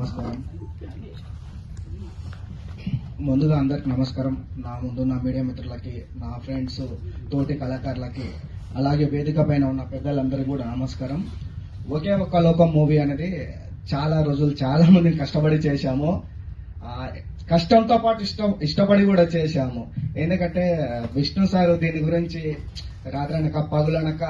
నమస్కారం. ముందుగా అందరికి నమస్కారం. నా ముందు నా మీడియా మిత్రులకి, నా ఫ్రెండ్స్, తోటి కళాకారులకి, అలాగే వేదిక పైన ఉన్న పెద్దలందరికీ కూడా నమస్కారం. ఒకే ఒక్క లోకం మూవీ అనేది చాలా రోజులు చాలా మందిని కష్టపడి చేశాము. కష్టంతో పాటు ఇష్టపడి కూడా చేశాము. ఎందుకంటే విష్ణు సార్ దీని గురించి రాత్రనక పగులనక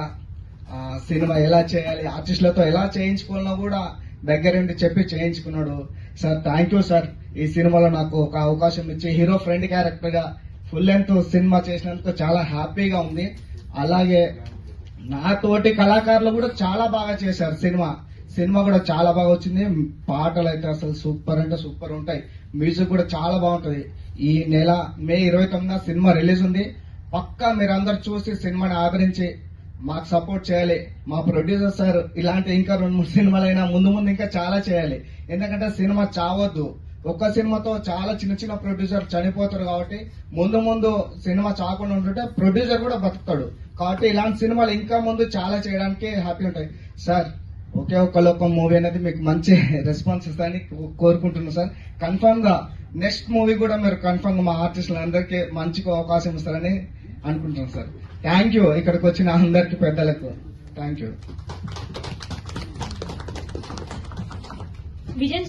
సినిమా ఎలా చేయాలి, ఆర్టిస్టులతో ఎలా చేయించుకోవాలో కూడా దగ్గరుండి చెప్పి చేయించుకున్నాడు. Sir thank you sir. ఈ సినిమాలో నాకు ఒక అవకాశం ఇచ్చి హీరో ఫ్రెండ్ క్యారెక్టర్ గా ఫుల్ లెంత్ సినిమా చేసినందుకు చాలా హ్యాపీగా ఉంది. అలాగే నా తోటి కళాకారులు కూడా చాలా బాగా చేశారు. సినిమా కూడా చాలా బాగా వచ్చింది. పాటలు అయితే అసలు సూపర్ అంటే సూపర్ ఉంటాయి. మ్యూజిక్ కూడా చాలా బాగుంటది. ఈ నెల మే 29న సినిమా రిలీజ్ ఉంది. పక్కా మీరందరూ చూసి సినిమాని ఆదరించి మాకు సపోర్ట్ చేయాలి. మా ప్రొడ్యూసర్ సార్ ఇలాంటి ఇంకా 2-3 సినిమాలైనా ముందు ఇంకా చాలా చేయాలి. ఎందుకంటే సినిమా చావద్దు. ఒక్క సినిమాతో చాలా చిన్న ప్రొడ్యూసర్ చనిపోతారు. కాబట్టి ముందు సినిమా చావకుండా ఉంటుంటే ప్రొడ్యూసర్ కూడా బతుకుతాడు. కాబట్టి ఇలాంటి సినిమాలు ఇంకా ముందు చాలా చేయడానికి హ్యాపీ ఉంటాయి. సార్ ఒకే ఒక్క లోకం మూవీ అనేది మీకు మంచి రెస్పాన్స్ ఇస్తారని కోరుకుంటున్నాను సార్. కన్ఫర్మ్ గా నెక్స్ట్ మూవీ కూడా మీరు కన్ఫర్మ్ గా మా ఆర్టిస్టులందరికీ మంచి అవకాశం ఇస్తారని అనుకుంటున్నాను సార్. Thank you. ఇక్కడికి వచ్చిన అందరికి పెద్దలకు థ్యాంక్ యూ.